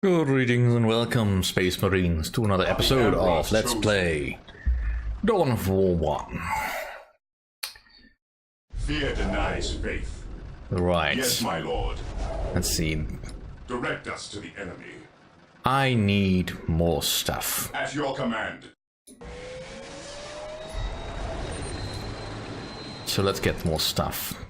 Greetings and welcome, Space Marines, to another episode of Let's Play Dawn of War 1. Fear denies faith. Right. Yes, my lord. Let's see. Direct us to the enemy. I need more stuff. At your command. So let's get more stuff.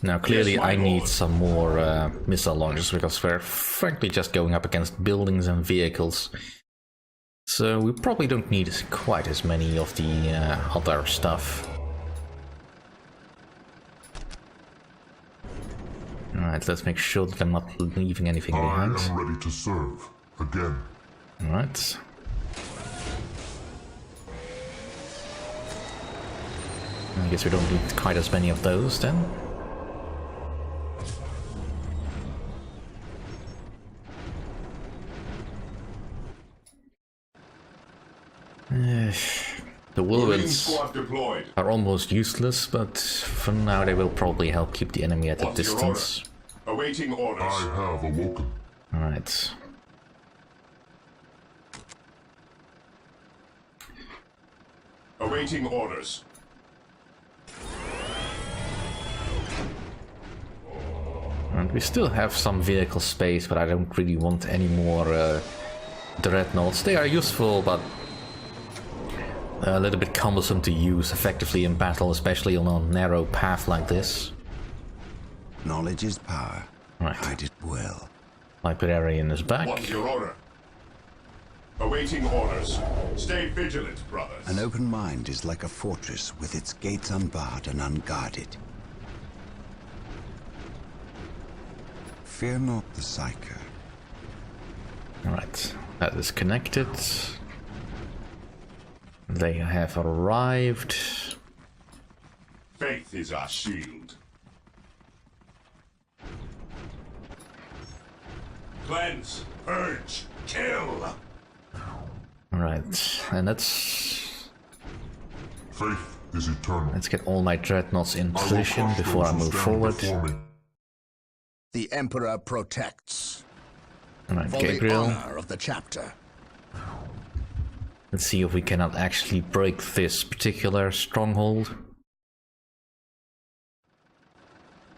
Now clearly Yes, I need lord. some more missile launchers because we're frankly just going up against buildings and vehicles. So we probably don't need quite as many of the other stuff. Alright, let's make sure that I'm not leaving anything behind. I am ready to serve again. Alright. I guess we don't need quite as many of those then. The Marine whirlwinds squad deployed. are almost useless, but for now they will probably help keep the enemy at a What's your distance. Awaiting orders. I have awoken. Alright. Awaiting orders. And we still have some vehicle space, but I don't really want any more dreadnoughts. They are useful, but a little bit cumbersome to use effectively in battle, especially on a narrow path like this. Knowledge is power. Right. Hide it well. Librarian is back. What's your order? Awaiting orders. Stay vigilant, brothers. An open mind is like a fortress with its gates unbarred and unguarded. Fear not the Psyker. Alright, that is connected. They have arrived. Faith is our shield. Cleanse, purge, kill. Alright, and let's Faith is eternal. get all my dreadnoughts in I will position crush before I those who move stand forward. before me. The Emperor protects. Alright, For Gabriel. the honor of the chapter. Let's see if we cannot actually break this particular stronghold.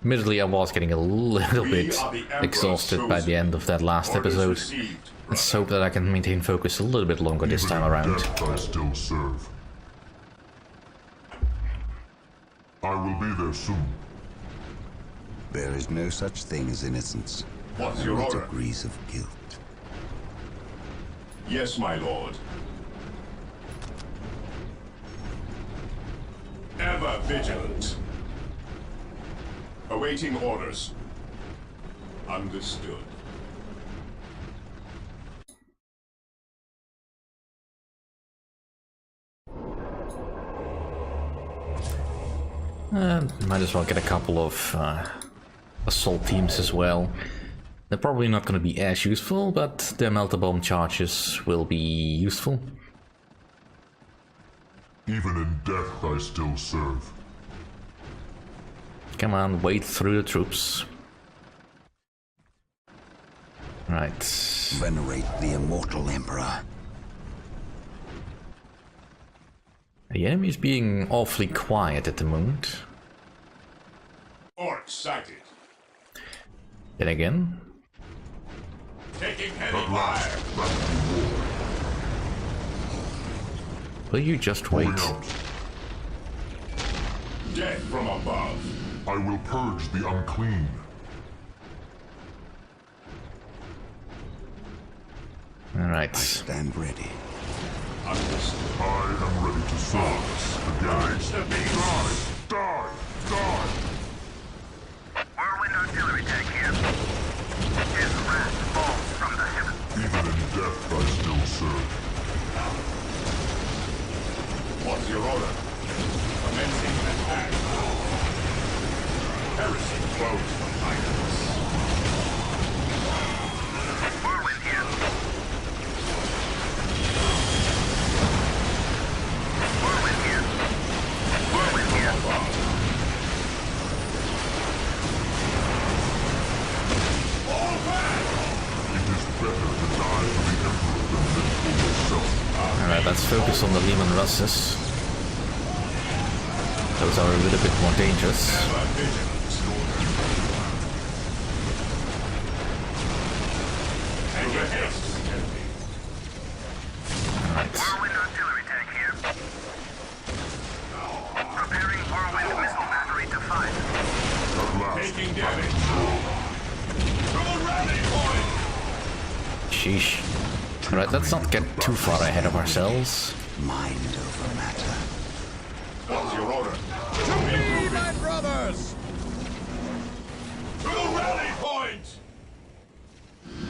Admittedly, I was getting a little bit exhausted by the end of that last Orders episode. received, Let's brother. hope that I can maintain focus a little bit longer this Even time in around. death I still serve. I will be there soon. There is no such thing as innocence. What's your Only order? degrees of guilt. Yes, my lord. Ever vigilant. Awaiting orders. Understood. Might as well get a couple of assault teams as well. They're probably not going to be as useful, but their melter bomb charges will be useful. Even in death I still serve. Come on, wade through the troops. Right. Venerate the immortal Emperor. The enemy is being awfully quiet at the moment. Orc sighted. Then again, Taking heavy At last, fire. back to war. will you just Going wait? out. Death from above. I will purge the unclean. Alright. Stand ready. Understood. I am ready to serve again. Purge the beast. Die! Die! Whirlwind artillery tank here. His wrath falls from the heavens. Even in death I still serve. What's your order? Commencing attack. Heresy close behind us. Whirlwind here. Whirlwind here. Whirlwind here. Alright, let's focus on the Lehman Russes. Those are a little bit more dangerous. Alright. Whirlwind artillery tank here. Preparing Whirlwind missile battery to fight. At last, Taking damage. To the rally point! Sheesh. Alright, let's not get too far ahead of ourselves. Mind over matter. What's your order? To me, my brothers! To the rally point!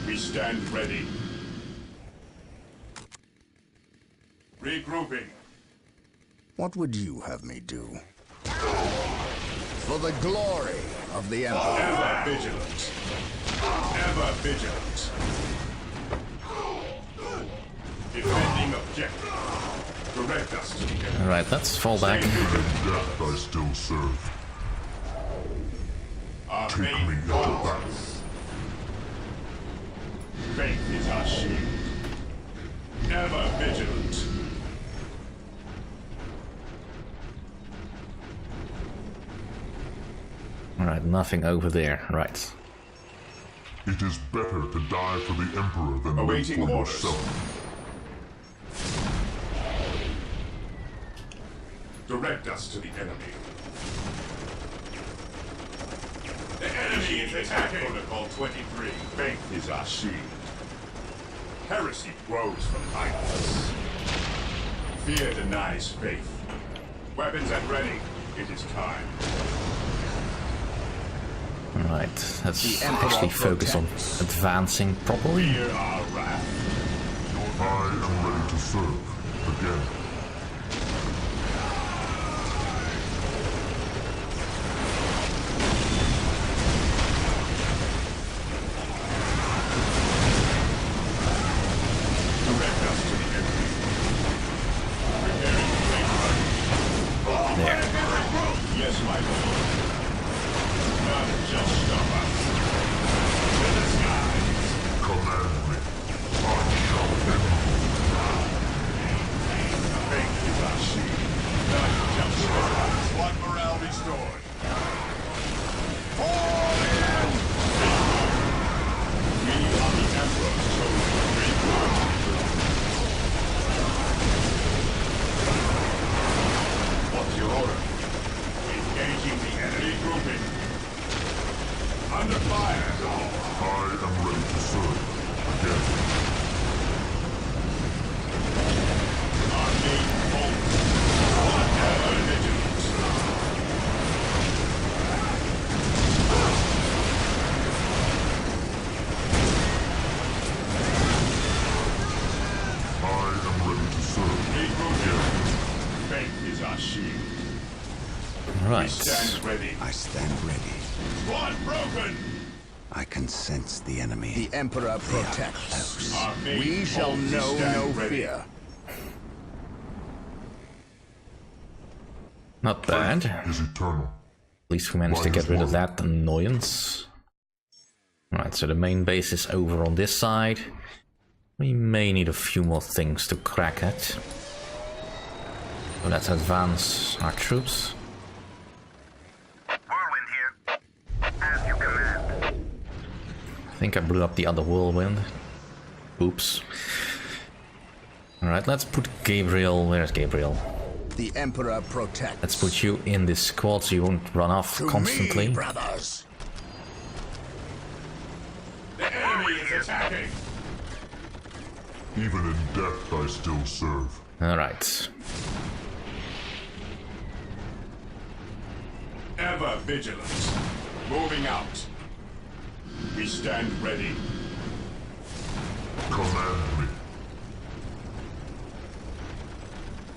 We stand ready. Regrouping. What would you have me do? For the glory of the Empire. Ever vigilant. Ever vigilant. Defending objective. Direct us to the enemy. Alright, let's fall back. in death I still serve. Our Take me faith into follows battle. us. Faith is our shield. Ever vigilant. Alright, nothing over there. Right. It is better to die for the Emperor than live Awaiting for orders. yourself. Direct us to the enemy. The enemy is attacking. Protocol 23. Faith is our shield. Heresy grows from idleness. Fear denies faith. Weapons at ready. It is time. Alright, let's The Emperor actually focus on protects. advancing properly. Fear our wrath. I am ready to serve again. Direct us to the enemy. Preparing to make run. There. Yes, my lord. Not just stop us. To the skies. Command me. I shall end Faith is our shield. Not just stop us. Want morale restored. Fall in! We are the Emperor's chosen people. What's your order? Engaging the enemy grouping. Under fire. I am ready to serve again. Our main focus. Whatever vigilance. I am ready to serve Regrouping. Faith is our shield. Right. Stand ready. I stand ready. Squad broken. I can sense the enemy. The Emperor They are protects. close. Our main We shall focus. know Stand no ready. fear. Not bad. is eternal. At least we managed to get rid of that annoyance. Right, so the main base is over on this side. We may need a few more things to crack at. So let's advance our troops. Whirlwind here. As you command. I think I blew up the other whirlwind. Oops. Alright, let's put Gabriel. Where's Gabriel? The Emperor protects. Let's put you in this squad so you won't run off To constantly. me, brothers. The enemy is attacking. Even in death I still serve. Alright. Ever vigilant. Moving out. We stand ready. Command me.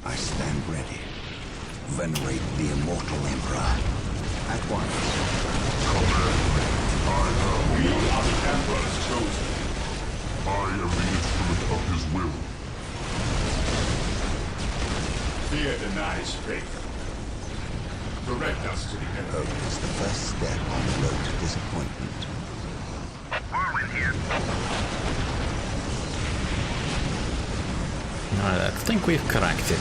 I stand ready. Venerate the immortal Emperor. At once. Command me. We are the Emperor's chosen. I am the instrument of his will. Fear denies faith. Direct us to the enemy. Hope is the first step on the road to disappointment. Whirlwind here. Alright, I think we've corrected.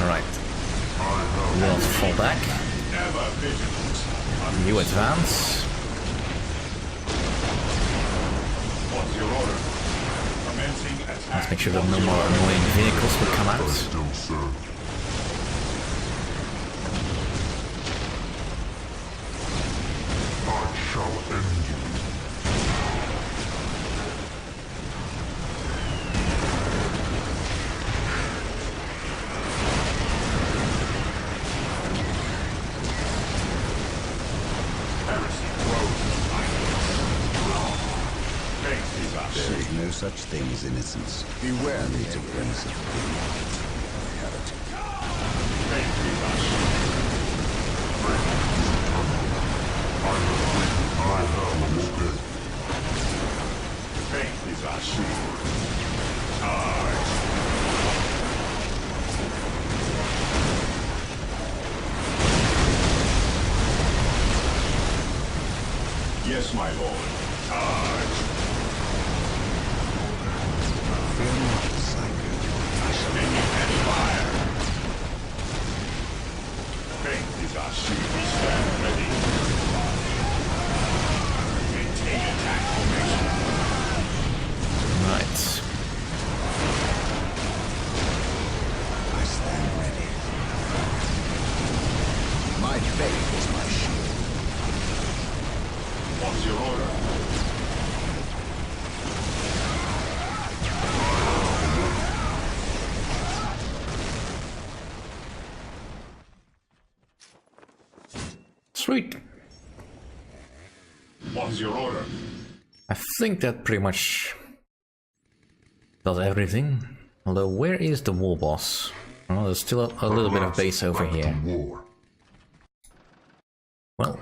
Alright. We'll fall back. You advance. Let's make sure that no more annoying vehicles will come out. Still serve. I shall end you. There's no such thing as innocence. Beware Only the to brings of Faith is our shield. Yes, my lord. Charge. fear not, Psycho. I shall make it heavy fire. Faith is our shield. We stand ready. Maintain attack formation. Right. I stand ready. My faith is my shield. What's your order? Sweet. What's your order? I think that pretty much does everything. Although, where is the war boss? Oh, there's still a little bit of base over here. War. Well,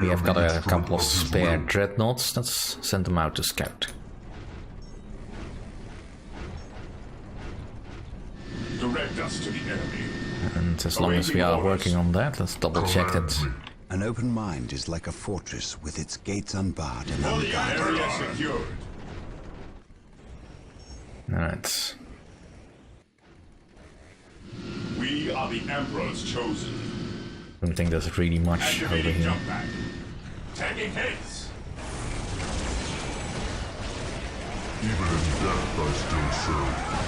we have got a couple of spare dreadnoughts. Let's send them out to scout. Direct us to the enemy. And as long as we are working on that, let's double check that. An open mind is like a fortress with its gates unbarred and All the unguarded. area secured. Alright. We are the Emperor's chosen. Don't think there's really much over Activating here. jump back. Tagging hits. Even in death, I still serve.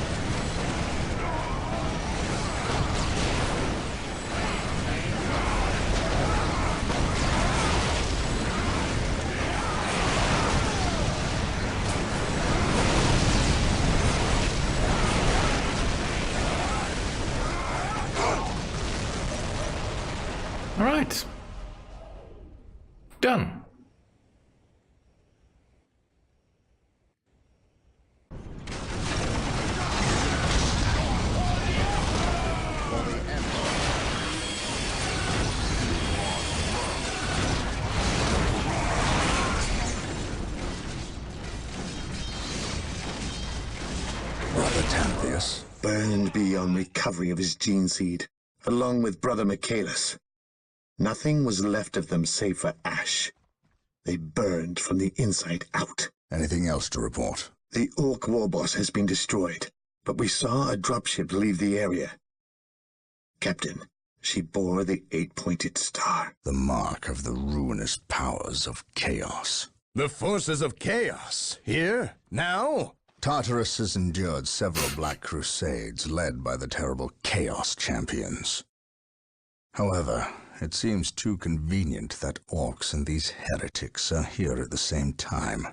Alright. Done. Brother Tantheus. Burned beyond recovery of his gene seed, along with Brother Michaelis. Nothing was left of them save for ash. They burned from the inside out. Anything else to report? The Orc warboss has been destroyed, but we saw a dropship leave the area. Captain, she bore the 8-pointed star. The mark of the ruinous powers of chaos. The forces of chaos? Here? Now? Tartarus has endured several Black Crusades led by the terrible Chaos Champions. However, it seems too convenient that orcs and these heretics are here at the same time.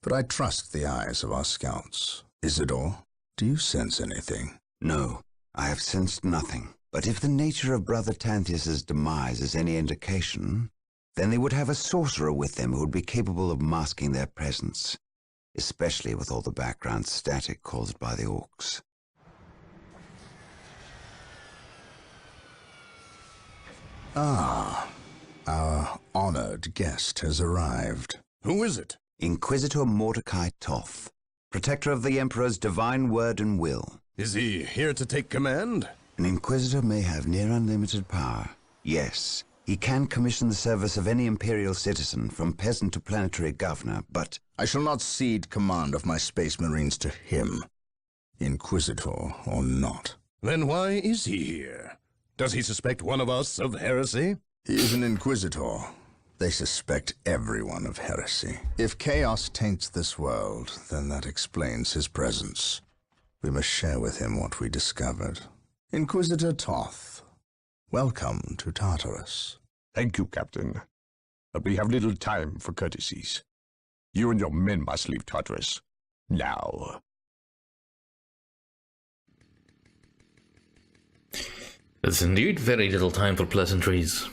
But I trust the eyes of our scouts. Isidore, do you sense anything? No, I have sensed nothing. But if the nature of Brother Tantheus's demise is any indication, then they would have a sorcerer with them who would be capable of masking their presence, especially with all the background static caused by the orcs. Our honored guest has arrived. Who is it? Inquisitor Mordecai Toth, protector of the Emperor's divine word and will. Is he here to take command? An Inquisitor may have near unlimited power. Yes, he can commission the service of any Imperial citizen, from peasant to planetary governor, but... I shall not cede command of my Space Marines to him, Inquisitor or not. Then why is he here? Does he suspect one of us of heresy? He is an Inquisitor. They suspect everyone of heresy. If chaos taints this world, then that explains his presence. We must share with him what we discovered. Inquisitor Toth, welcome to Tartarus. Thank you, Captain. But we have little time for courtesies. You and your men must leave Tartarus. Now. There's indeed very little time for pleasantries.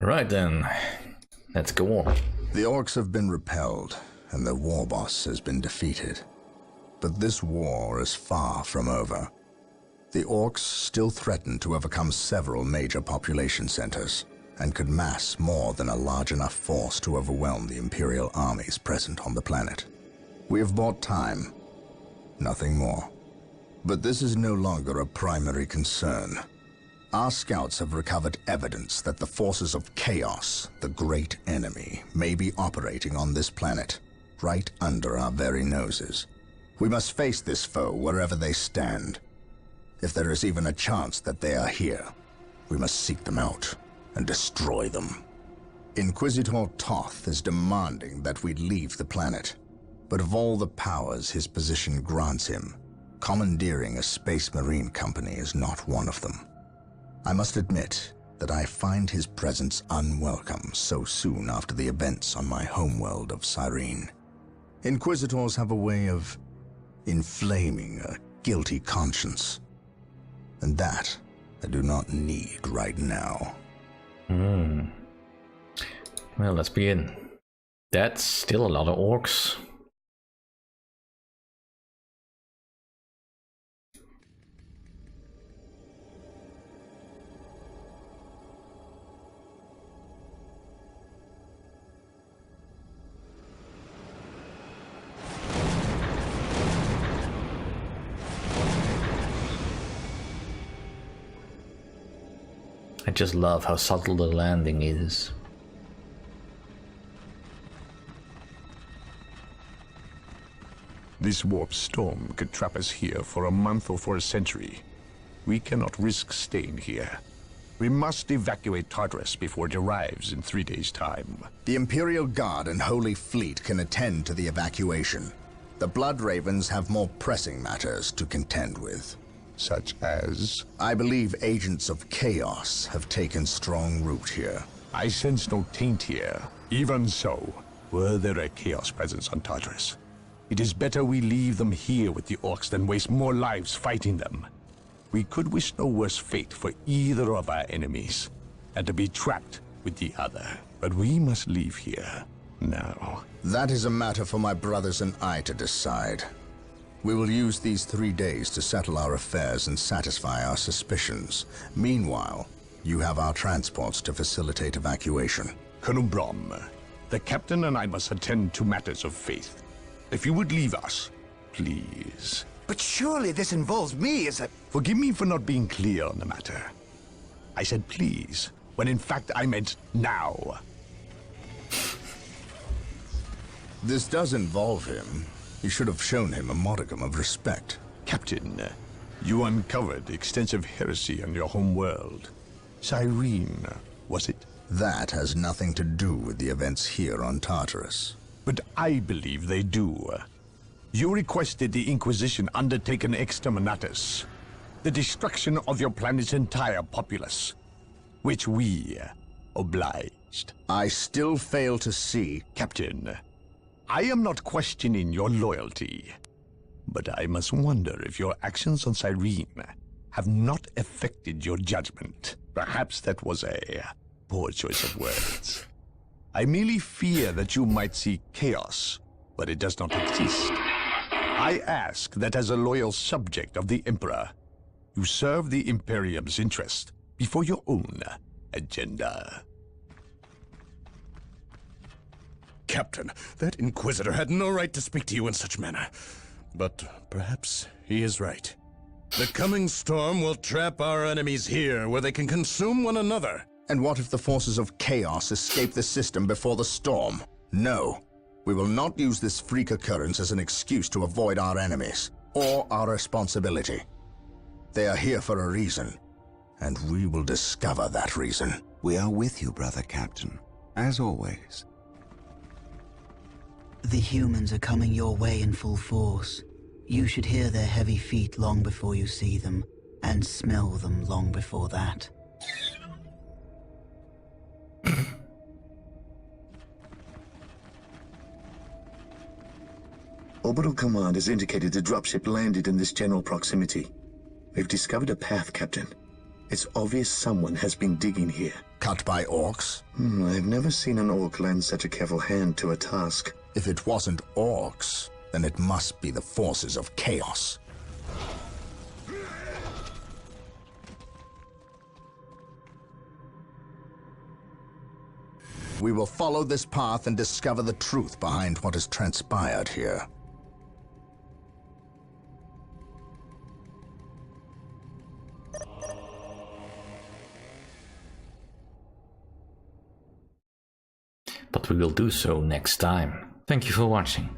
Right then, let's go on. The orcs have been repelled, and their war boss has been defeated. But this war is far from over. The orcs still threaten to overcome several major population centers, and could mass more than a large enough force to overwhelm the Imperial armies present on the planet. We have bought time, nothing more. But this is no longer a primary concern. Our scouts have recovered evidence that the forces of chaos, the great enemy, may be operating on this planet, right under our very noses. We must face this foe wherever they stand. If there is even a chance that they are here, we must seek them out and destroy them. Inquisitor Toth is demanding that we leave the planet, but of all the powers his position grants him, commandeering a Space Marine company is not one of them. I must admit that I find his presence unwelcome so soon after the events on my homeworld of Cyrene. Inquisitors have a way of inflaming a guilty conscience, and that I do not need right now. Well, let's begin. That's still a lot of orcs. I just love how subtle the landing is. This warp storm could trap us here for a month or for a century. We cannot risk staying here. We must evacuate Tartarus before it arrives in 3 days' time. The Imperial Guard and Holy Fleet can attend to the evacuation. The Blood Ravens have more pressing matters to contend with. Such as? I believe agents of chaos have taken strong root here. I sense no taint here. Even so, were there a chaos presence on Tartarus, it is better we leave them here with the orcs than waste more lives fighting them. We could wish no worse fate for either of our enemies, and to be trapped with the other. But we must leave here now. That is a matter for my brothers and I to decide. We will use these 3 days to settle our affairs and satisfy our suspicions. Meanwhile, you have our transports to facilitate evacuation. Colonel Brom, the captain and I must attend to matters of faith. If you would leave us, please. But surely this involves me as a... Forgive me for not being clear on the matter. I said please, when in fact I meant now. This does involve him. You should have shown him a modicum of respect. Captain, you uncovered extensive heresy on your home world. Cyrene, was it? That has nothing to do with the events here on Tartarus. But I believe they do. You requested the Inquisition undertake an exterminatus, the destruction of your planet's entire populace, which we obliged. I still fail to see... Captain, I am not questioning your loyalty, but I must wonder if your actions on Cyrene have not affected your judgment. Perhaps that was a poor choice of words. I merely fear that you might see chaos, but it does not exist. I ask that as a loyal subject of the Emperor, you serve the Imperium's interest before your own agenda. Captain, that Inquisitor had no right to speak to you in such manner. But perhaps he is right. The coming storm will trap our enemies here, where they can consume one another. And what if the forces of chaos escape the system before the storm? No. We will not use this freak occurrence as an excuse to avoid our enemies, or our responsibility. They are here for a reason, and we will discover that reason. We are with you, brother Captain, as always. The humans are coming your way in full force. You should hear their heavy feet long before you see them, and smell them long before that. Orbital Command has indicated the dropship landed in this general proximity. We've discovered a path, Captain. It's obvious someone has been digging here. Cut by orcs? I've never seen an orc lend such a careful hand to a task. If it wasn't orcs, then it must be the forces of chaos. We will follow this path and discover the truth behind what has transpired here. But we will do so next time. Thank you for watching.